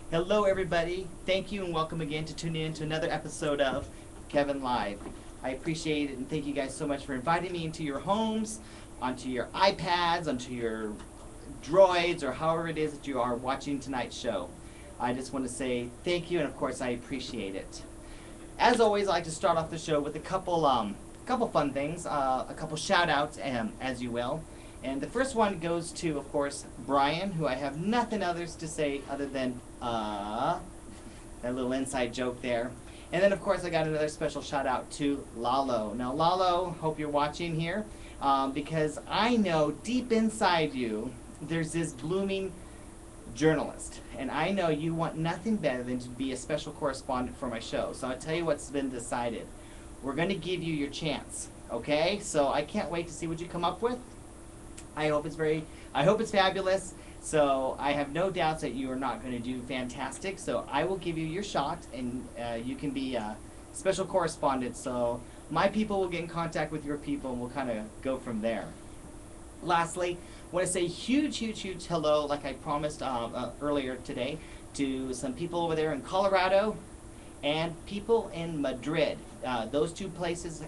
Hello, everybody. Thank you and welcome again to tuning in to another episode of Kevin Live. I appreciate it and thank you guys so much for inviting me into your homes, onto your iPads, onto your droids, or however it is that you are watching tonight's show. I just want to say thank you and, of course, I appreciate it. As always, I like to start off the show with a couple fun things, a couple shout outs, as you will. And the first one goes to, of course, Brian, who I have nothing others to say other than, that little inside joke there. And then, of course, I got another special shout out to Lalo. Now, Lalo, hope you're watching here, because I know deep inside you there's this blooming journalist. And I know you want nothing better than to be a special correspondent for my show. So I'll tell you what's been decided. We're going to give you your chance, okay? So I can't wait to see what you come up with. I hope it's fabulous. So I have no doubts that you are not going to do fantastic. So I will give you your shot, and you can be a special correspondent. So my people will get in contact with your people, and we'll kind of go from there. Lastly, I want to say huge hello, like I promised earlier today, to some people over there in Colorado and people in Madrid. Those two places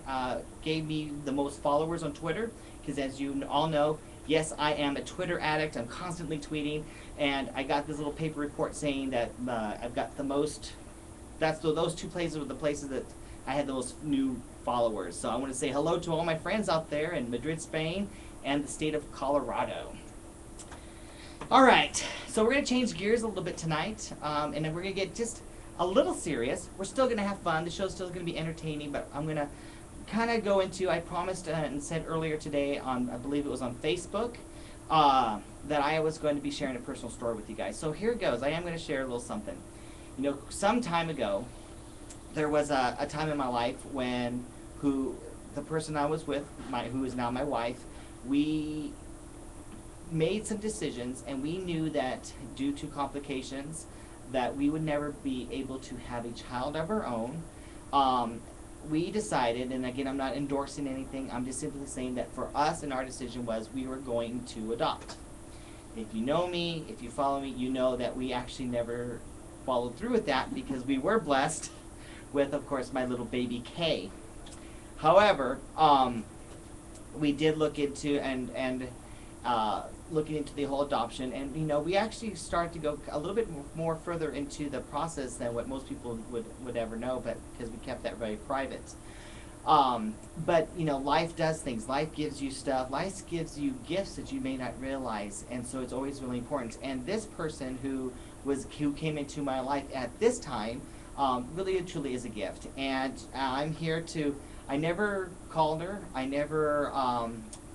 gave me the most followers on Twitter, because as you all know, yes, I am a Twitter addict. I'm constantly tweeting, and I got this little paper report saying that I've got the most. Those two places were the places that I had the most new followers. So I want to say hello to all my friends out there in Madrid, Spain, and the state of Colorado. All right, so we're going to change gears a little bit tonight, and then we're going to get just a little serious. We're still going to have fun. The show's still going to be entertaining, but I'm going to kind of go into, I promised and said earlier today on, I believe it was on Facebook, that I was going to be sharing a personal story with you guys. So here it goes. I am going to share a little something. You know, some time ago, there was a time in my life when the person I was with, who is now my wife, we made some decisions, and we knew that due to complications that we would never be able to have a child of our own. We decided, and again, I'm not endorsing anything, I'm just simply saying that for us, and our decision was we were going to adopt. If you know me, if you follow me, you know that we actually never followed through with that, because we were blessed with, of course, my little baby Kay. However, we did look into looking into the whole adoption, and we actually started to go a little bit more further into the process than what most people would ever know, but because we kept that very private. But life does things. Life gives you stuff. Life gives you gifts that you may not realize, and so it's always really important. And this person who came into my life at this time really and truly is a gift, and I'm here to. I never called her. I never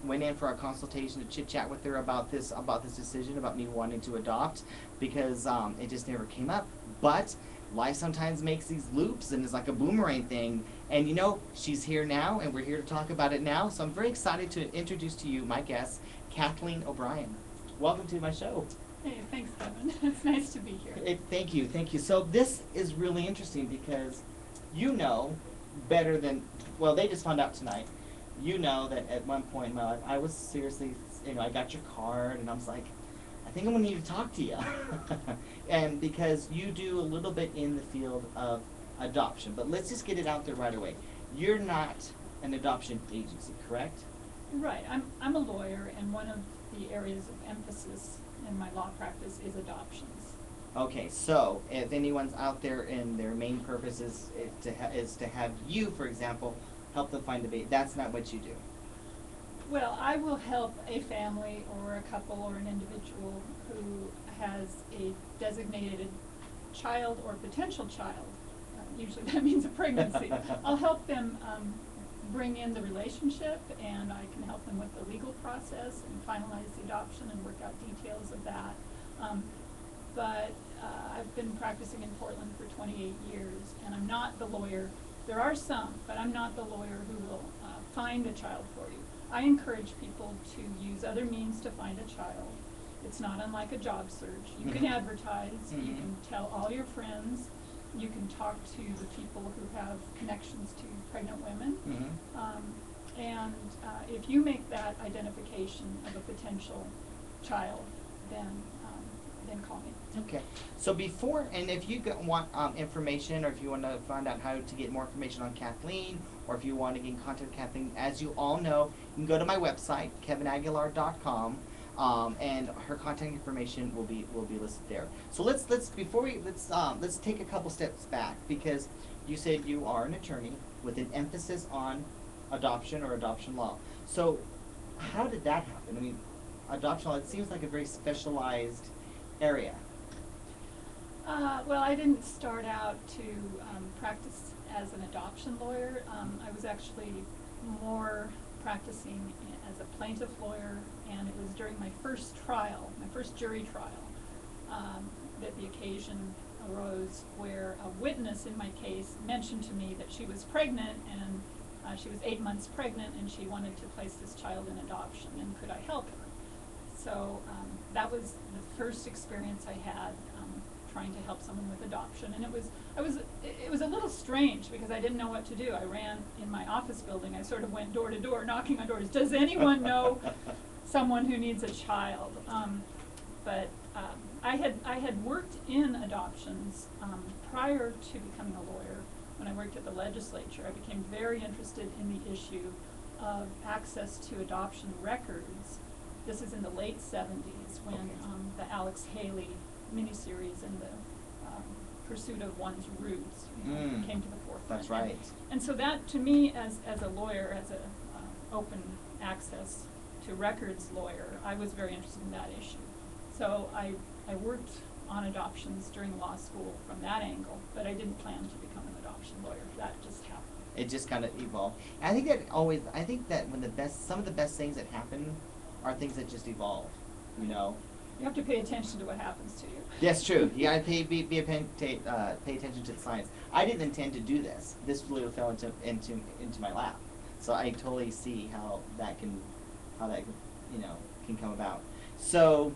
went in for a consultation to chit chat with her about this decision about me wanting to adopt, because it just never came up. But life sometimes makes these loops, and it's like a boomerang thing. And she's here now, and we're here to talk about it now. So I'm very excited to introduce to you my guest, Kathleen O'Brien. Welcome to my show. Hey, thanks, Kevin. It's nice to be here. Thank you. So this is really interesting because better than, well, they just found out tonight. That at one point in my life, I was seriously, I got your card, and I was like, I think I'm going to need to talk to you. And because you do a little bit in the field of adoption, but let's just get it out there right away. You're not an adoption agency, correct? Right. I'm a lawyer, and one of the areas of emphasis in my law practice is adoptions. Okay, so if anyone's out there and their main purpose is to have you, for example, help them find the baby, that's not what you do. Well, I will help a family or a couple or an individual who has a designated child or potential child. Usually that means a pregnancy. I'll help them bring in the relationship, and I can help them with the legal process and finalize the adoption and work out details of that. But I've been practicing in Portland for 28 years, and I'm not the lawyer. There are some, but I'm not the lawyer who will find a child for you. I encourage people to use other means to find a child. It's not unlike a job search. You can advertise, you can tell all your friends, you can talk to the people who have connections to pregnant women. And if you make that identification of a potential child, then then call me. Okay. So before, and if you want information, or if you want to find out how to get more information on Kathleen, or if you want to get in contact with Kathleen, as you all know, you can go to my website, kevinaguilar.com, and her contact information will be listed there. So let's take a couple steps back, because you said you are an attorney with an emphasis on adoption or adoption law. So how did that happen? I mean, adoption law, it seems like a very specialized area. Well, I didn't start out to practice as an adoption lawyer. I was actually more practicing as a plaintiff lawyer, and it was during my first trial, my first jury trial, that the occasion arose where a witness in my case mentioned to me that she was pregnant, and she was 8 months pregnant, and she wanted to place this child in adoption, and could I help her? So that was the first experience I had trying to help someone with adoption, and it was a little strange because I didn't know what to do. I ran in my office building. I sort of went door to door, knocking on doors. Does anyone know someone who needs a child? But I had worked in adoptions prior to becoming a lawyer. When I worked at the legislature, I became very interested in the issue of access to adoption records. This is in the late 70s when the Alex Haley miniseries and the Pursuit of One's Roots came to the forefront. That's right. And so that, to me, as a lawyer, as a open access to records lawyer, I was very interested in that issue. So I worked on adoptions during law school from that angle, but I didn't plan to become an adoption lawyer. That just happened. It just kind of evolved. And I think that when some of the best things that happen are things that just evolve, you know. You have to pay attention to what happens to you. That's true. You gotta pay attention to the science. I didn't intend to do this. This literally fell into my lap. So I totally see how that can come about. So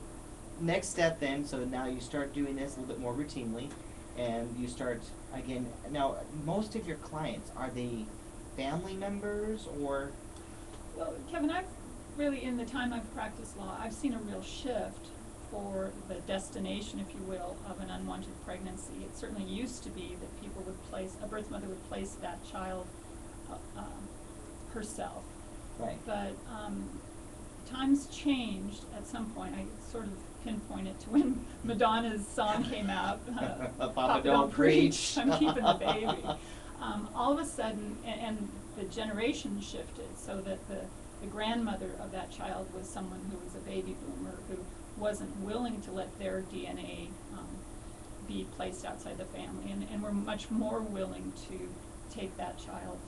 next step then. So now you start doing this a little bit more routinely, and you start again. Now, most of your clients, are they family members or? Well, Kevin, I've really, in the time I've practiced law, I've seen a real shift for the destination, if you will, of an unwanted pregnancy. It certainly used to be that a birth mother would place that child herself. Right. But times changed at some point. I sort of pinpoint it to when Madonna's song came out, Papa Don't Preach. I'm keeping the baby. All of a sudden, and the generation shifted so that the grandmother of that child was someone who was a baby boomer who wasn't willing to let their DNA be placed outside the family, and were much more willing to take that child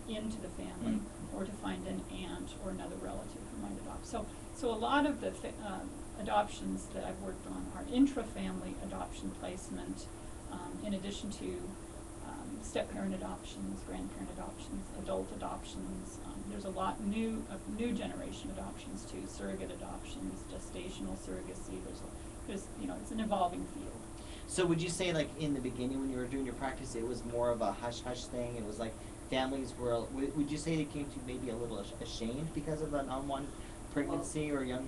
into the family or to find an aunt or another relative who might adopt. So a lot of the adoptions that I've worked on are intra-family adoption placement, in addition to step-parent adoptions, grandparent adoptions, adult adoptions. There's a lot new generation adoptions too, surrogate adoptions, gestational surrogacy. There's it's an evolving field. So would you say, like, in the beginning when you were doing your practice, it was more of a hush-hush thing? It was like families were, would you say they came to maybe a little ashamed because of an unwanted pregnancy or young,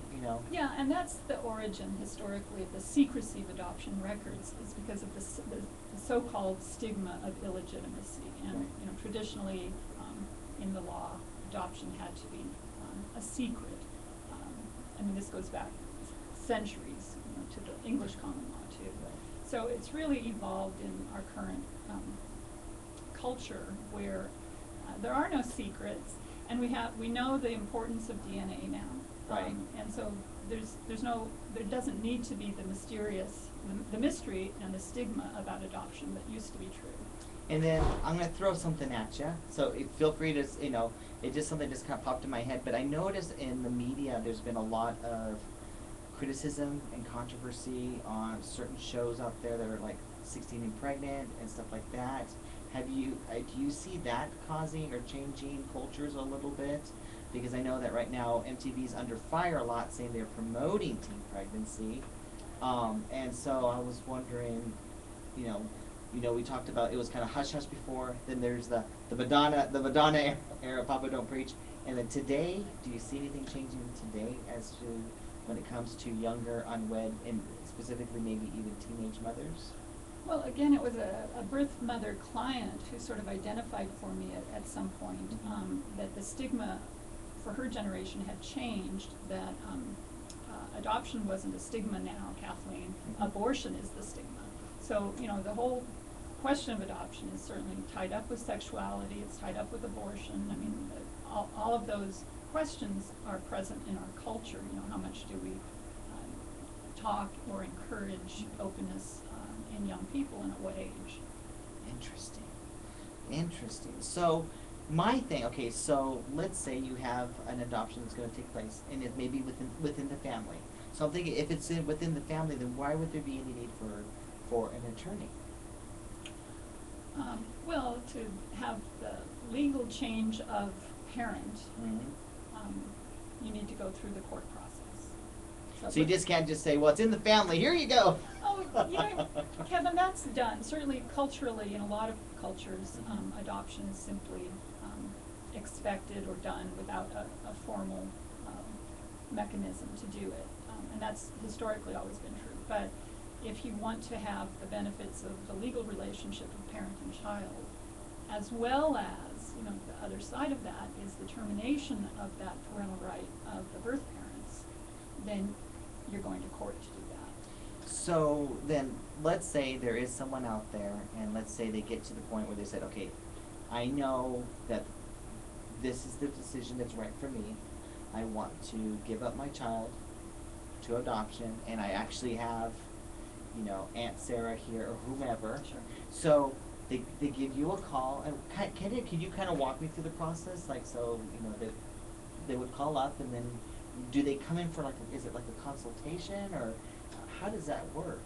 Yeah, and that's the origin historically of the secrecy of adoption records, is because of the so-called stigma of illegitimacy. And traditionally in the law, adoption had to be a secret. This goes back centuries to the English common law too. So it's really evolved in our current culture where there are no secrets, and we know the importance of DNA now. Right. And so there doesn't need to be the mystery and the stigma about adoption that used to be true. And then I'm going to throw something at you. So feel free to, it just something just kind of popped in my head. But I noticed in the media there's been a lot of criticism and controversy on certain shows out there that are like 16 and pregnant and stuff like that. Do you see that causing or changing cultures a little bit? Because I know that right now MTV's under fire a lot, saying they're promoting teen pregnancy. And so I was wondering, we talked about it was kind of hush hush before. Then there's the Madonna era, Papa Don't Preach, and then today, do you see anything changing today as to when it comes to younger unwed, and specifically maybe even teenage mothers? Well, again, it was a birth mother client who sort of identified for me at some point that the stigma for her generation had changed, that adoption wasn't a stigma now, Kathleen. Abortion is the stigma. So, you know, the whole question of adoption is certainly tied up with sexuality, it's tied up with abortion. I mean, all of those questions are present in our culture. You know, how much do we talk or encourage openness in young people and at what age? Interesting. Interesting. So, my thing, okay, so let's say you have an adoption that's going to take place, and it may be within the family. So I'm thinking, if it's within the family, then why would there be any need for an attorney? Well, to have the legal change of parent, you need to go through the court process. So you just can't just say, well, it's in the family, here you go. Oh, you know, Kevin, that's done. Certainly culturally, in a lot of cultures, adoption is simply expected or done without a formal mechanism to do it. And that's historically always been true. But if you want to have the benefits of the legal relationship of parent and child, as well as, you know, the other side of that is the termination of that parental right of the birth parents, then you're going to court to do that. So then, let's say there is someone out there, and let's say they get to the point where they said, okay, I know that this is the decision that's right for me. I want to give up my child to adoption, and I actually have, you know, Aunt Sarah here or whomever. Sure. So they give you a call, and can you kind of walk me through the process? Like, so, you know, they would call up, and then do they come in for like, is it like a consultation, or how does that work?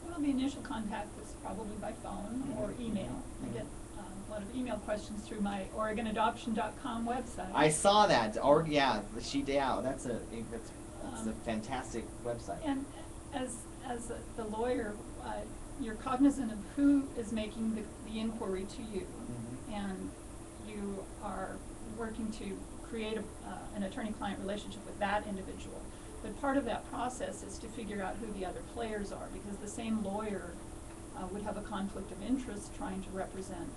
Well, the initial contact is probably by phone or email. I get a lot of email questions through my OregonAdoption.com website. I saw that. Or yeah, that's a fantastic website. And as the lawyer, you're cognizant of who is making the inquiry to you, and you are working to create an attorney-client relationship with that individual. But part of that process is to figure out who the other players are, because the same lawyer would have a conflict of interest trying to represent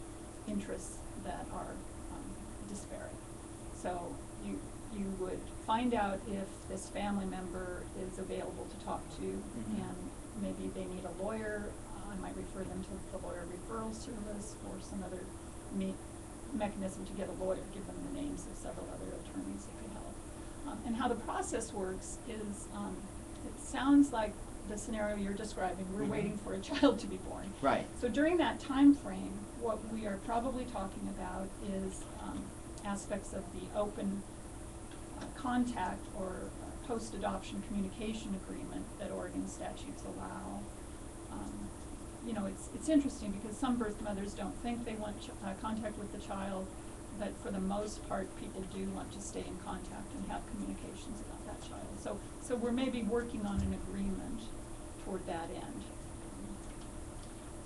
interests that are disparate. So you would find out if this family member is available to talk to, and maybe they need a lawyer. I might refer them to the lawyer referral service or some other mechanism to get a lawyer, give them the names of several other attorneys that could help. And how the process works is, it sounds like the scenario you're describing. We're waiting for a child to be born. Right. So during that time frame, what we are probably talking about is aspects of the open contact or post-adoption communication agreement that Oregon statutes allow. You know, it's interesting because some birth mothers don't think they want contact with the child, but for the most part, people do want to stay in contact and have communications about that child. So we're maybe working on an agreement toward that end.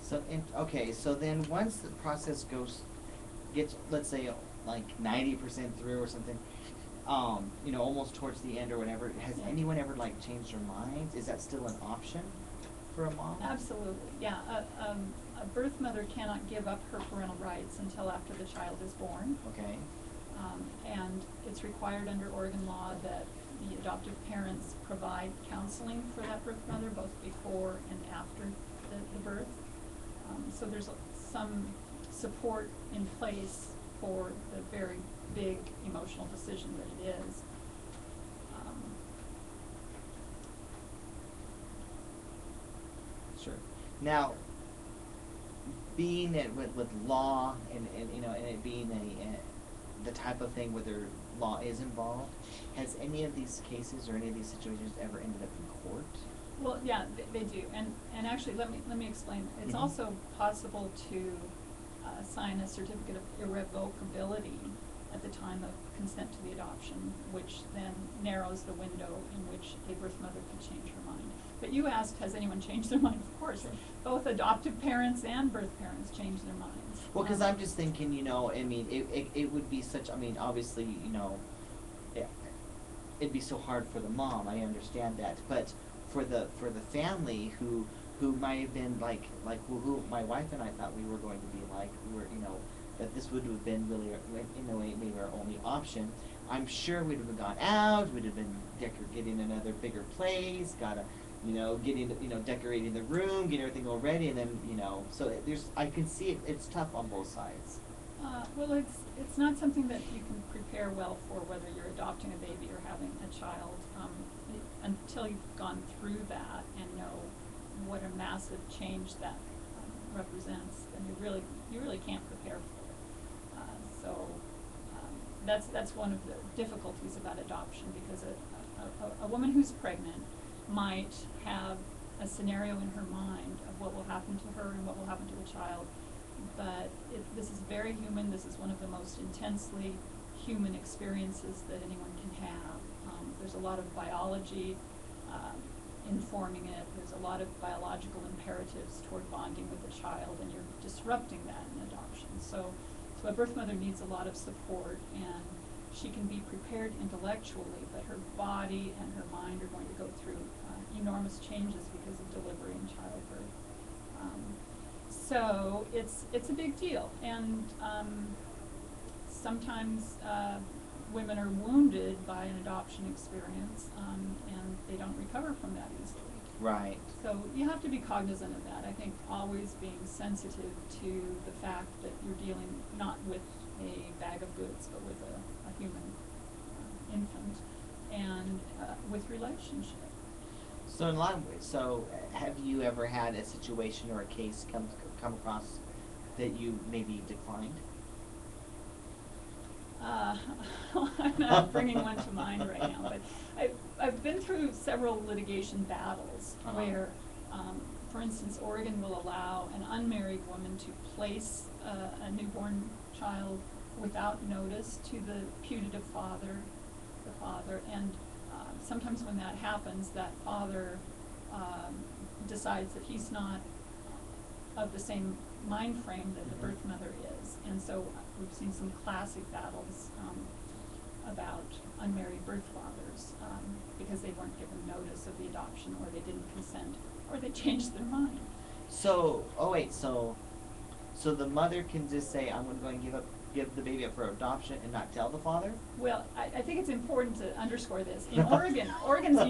So okay, so then once the process gets, let's say, like 90% through or something, you know, almost towards the end or whatever, has anyone ever like changed their minds? Is that still an option for a mom? Absolutely, yeah. A birth mother cannot give up her parental rights until after the child is born. Okay. And it's required under Oregon law that the adoptive parents provide counseling for that birth mother, both before and after the birth. So there's some support in place for the very big emotional decision that it is. Sure. Now, being it with law and you know, and it being the type of thing where there law is involved, has any of these cases or any of these situations ever ended up in court? Well, yeah, they do, and actually, let me explain. It's also possible to sign a certificate of irrevocability at the time of consent to the adoption, which then narrows the window in which a birth mother could change her mind. But you asked, has anyone changed their mind? Of course, both adoptive parents and birth parents change their minds. Well, because I'm just thinking, you know, I mean, it would be such, I mean, obviously, you know, it'd be so hard for the mom, I understand that, but for the family who might have been like who my wife and I thought we were going to be like, we were, you know, that this would have been really, in a way, maybe our only option. I'm sure we'd have gone out, we'd have been getting another bigger place, you know, getting, you know, decorating the room, getting everything all ready, and then, you know, so I can see it, it's tough on both sides. Well, it's not something that you can prepare well for, whether you're adopting a baby or having a child, until you've gone through that and know what a massive change that represents. And you really can't prepare for it. That's one of the difficulties about adoption, because a woman who's pregnant might have a scenario in her mind of what will happen to her and what will happen to the child. But this is very human. This is one of the most intensely human experiences that anyone can have. There's a lot of biology informing it. There's a lot of biological imperatives toward bonding with the child, and you're disrupting that in adoption. So a birth mother needs a lot of support, and she can be prepared intellectually, but her body and her mind are going to go through enormous changes because of delivery and childbirth. So it's a big deal, and sometimes women are wounded by an adoption experience, and they don't recover from that easily. Right. So you have to be cognizant of that. I think always being sensitive to the fact that you're dealing not with a bag of goods, but with a human infant, and with relationship. So in a lot of ways, have you ever had a situation or a case come across that you maybe declined? I'm not bringing one to mind right now, but I've been through several litigation battles where, for instance, Oregon will allow an unmarried woman to place a newborn child without notice to the putative father, and sometimes when that happens, that father decides that he's not of the same mind frame that the birth mother is. And so we've seen some classic battles about unmarried birth fathers because they weren't given notice of the adoption, or they didn't consent, or they changed their mind. So the mother can just say, I'm going to go and give the baby up for adoption and not tell the father? Well, I think it's important to underscore this. In Oregon's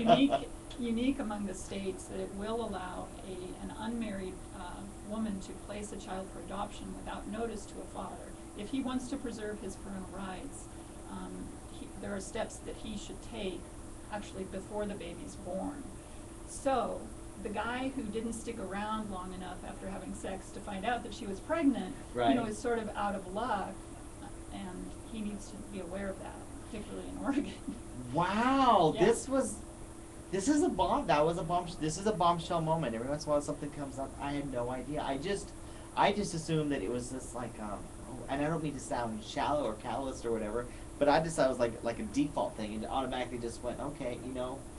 unique among the states that it will allow an unmarried woman to place a child for adoption without notice to a father. If he wants to preserve his parental rights, there are steps that he should take actually before the baby's born. So the guy who didn't stick around long enough after having sex to find out that she was pregnant, right, is sort of out of luck, and he needs to be aware of that, particularly in Oregon. Wow, Yeah. this is a bombshell moment. Every once in a while something comes up. I had no idea. I just assumed that it was just like and I don't mean to sound shallow or callous or whatever, but I just thought it was like a default thing, and automatically just went, okay,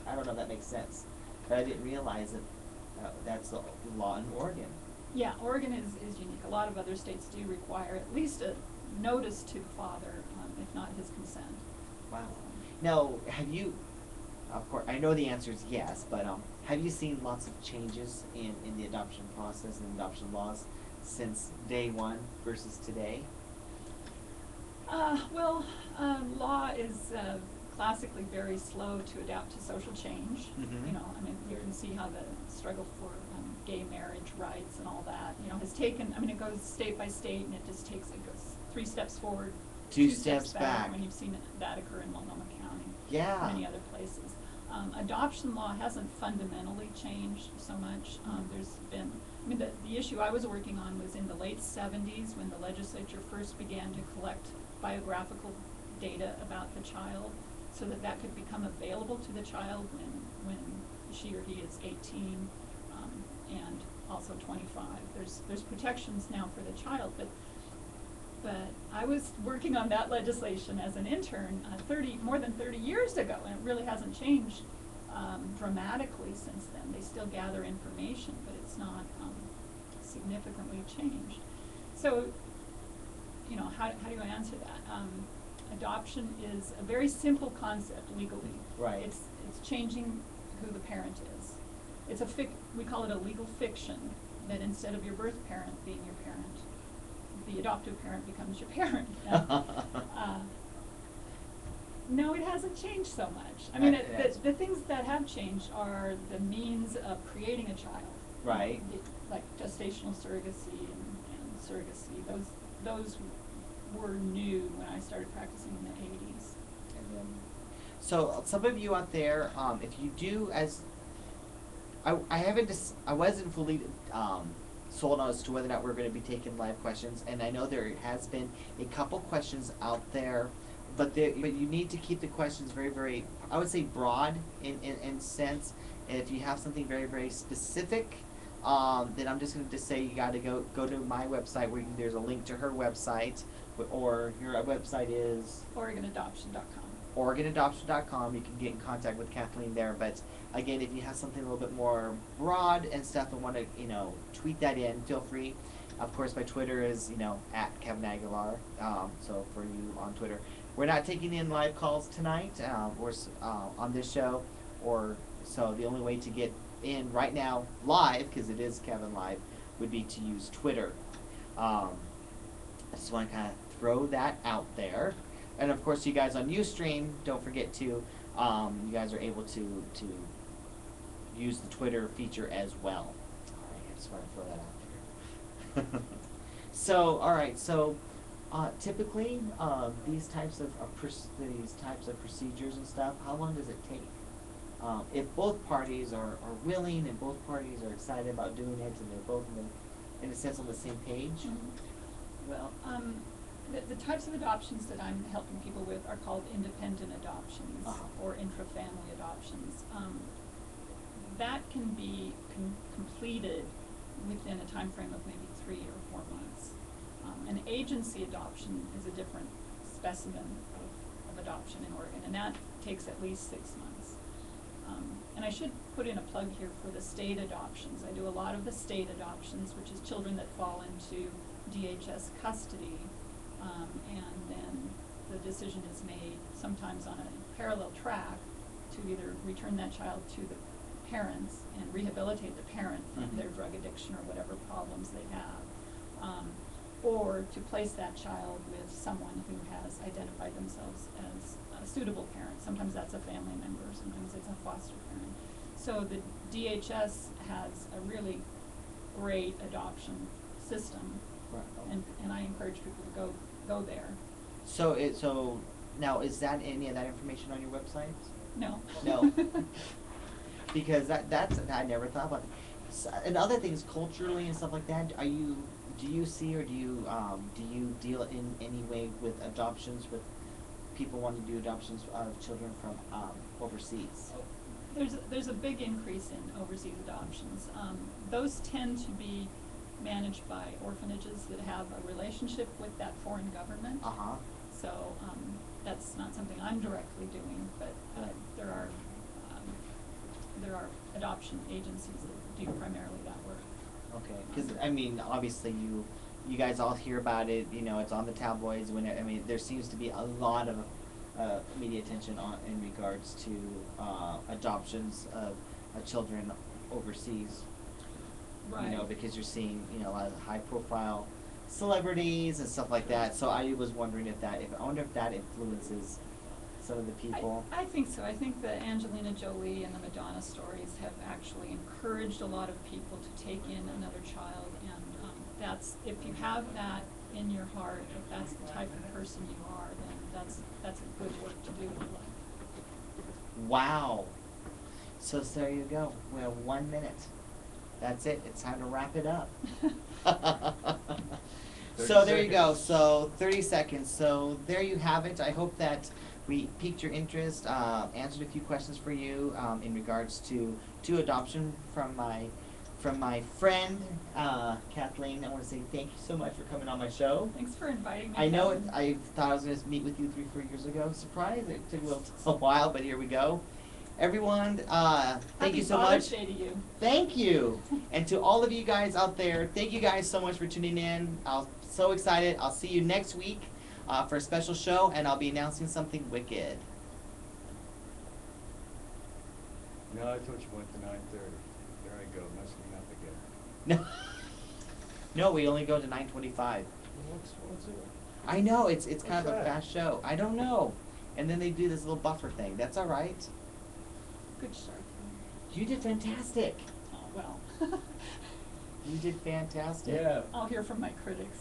I don't know, that makes sense. But I didn't realize that that's the law in Oregon. Yeah, Oregon is unique. A lot of other states do require at least a notice to the father, if not his consent. Wow. Now, have you, of course, I know the answer is yes, but have you seen lots of changes in the adoption process and adoption laws since day one versus today? Law is classically very slow to adapt to social change. Mhm. You can see how the struggle for gay marriage rights and all that, has taken, it goes state by state, and it goes 3 steps forward, 2 steps back. When you've seen that occur in Multnomah County. Yeah. And many other places. Adoption law hasn't fundamentally changed so much. There's been, the issue I was working on was in the late 70s when the legislature first began to collect biographical data about the child, so that could become available to the child when she or he is 18 and also 25. There's protections now for the child, but I was working on that legislation as an intern more than 30 years ago, and it really hasn't changed dramatically since then. They still gather information, but it's not significantly changed. So, how do you answer that? Adoption is a very simple concept legally. Right. It's changing who the parent is. we call it a legal fiction, that instead of your birth parent being your parent, the adoptive parent becomes your parent. No, it hasn't changed so much. I mean, the things that have changed are the means of creating a child. Right. Like gestational surrogacy and surrogacy. Those were new when I started practicing in the 80s. So some of you out there, if you do, I wasn't fully sold on as to whether or not we're going to be taking live questions, and I know there has been a couple questions out there, but you need to keep the questions very, very, I would say, broad in sense. And if you have something very, very specific, then I'm just going to say you got to go to my website where there's a link to her website, or your website is OregonAdoption.com. OregonAdoption.com. You can get in contact with Kathleen there. But again, if you have something a little bit more broad and stuff and want to, tweet that in, feel free. Of course, my Twitter is, at Kevin Aguilar. So for you on Twitter, we're not taking in live calls tonight. Or on this show, so the only way to get in right now live, because it is Kevin Live, would be to use Twitter. I just want to kind of throw that out there. And of course, you guys on Ustream, don't forget to, you guys are able to use the Twitter feature as well. Alright, I just want to throw that out there. So, alright, so typically, these types of procedures and stuff, how long does it take? If both parties are willing and both parties are excited about doing it and they're both in a sense on the same page? Mm-hmm. Well, the types of adoptions that I'm helping people with are called independent adoptions or intra-family adoptions. That can be completed within a time frame of maybe 3 or 4 months. An agency adoption is a different specimen of adoption in Oregon, and that takes at least 6 months. And I should put in a plug here for the state adoptions. I do a lot of the state adoptions, which is children that fall into DHS custody, and then the decision is made sometimes on a parallel track to either return that child to the parents and rehabilitate the parent from their drug addiction or whatever problems they have, or to place that child with someone who has identified themselves as a suitable parent. Sometimes that's a family member, sometimes it's a foster parent. So the DHS has a really great adoption system, and I encourage people to go there. So now, is that any of that information on your website? No. No. Because that's I never thought about it. So, and other things culturally and stuff like that. Do you see or do you deal in any way with adoptions, with people wanting to do adoptions of children from overseas? There's a big increase in overseas adoptions. Those tend to be managed by orphanages that have a relationship with that foreign government. So that's not something I'm directly doing, but there are adoption agencies that do primarily that work. Okay, because I mean, obviously you guys all hear about it. It's on the tabloids. There seems to be a lot of media attention in regards to adoptions of children overseas. Right. Because you're seeing a lot of high-profile celebrities and stuff like that. So I was wondering if that influences some of the people. I think so. I think the Angelina Jolie and the Madonna stories have actually encouraged a lot of people to take in another child, and if you have that in your heart, if that's the type of person you are, then that's a good work to do in life. Wow. So there you go. We have 1 minute. That's it. It's time to wrap it up. So there you go. So 30 seconds. So there you have it. I hope that we piqued your interest, answered a few questions for you in regards to adoption from my friend Kathleen. I want to say thank you so much for coming on my show. Thanks for inviting me. I know I thought I was going to meet with you 3-4 years ago. Surprise! It took a while, but here we go. Everyone, thank you so much. Happy Father's Day to you. Thank you. And to all of you guys out there, thank you guys so much for tuning in. I'm so excited. I'll see you next week for a special show, and I'll be announcing something wicked. No, I thought you went to 9:30. No. No, we only go to 9:25. What's it? I know, it's kind What's of a that? fast show. I don't know. And then they do this little buffer thing. That's all right. Good start. You did fantastic. Oh, well. You did fantastic. Yeah. I'll hear from my critics.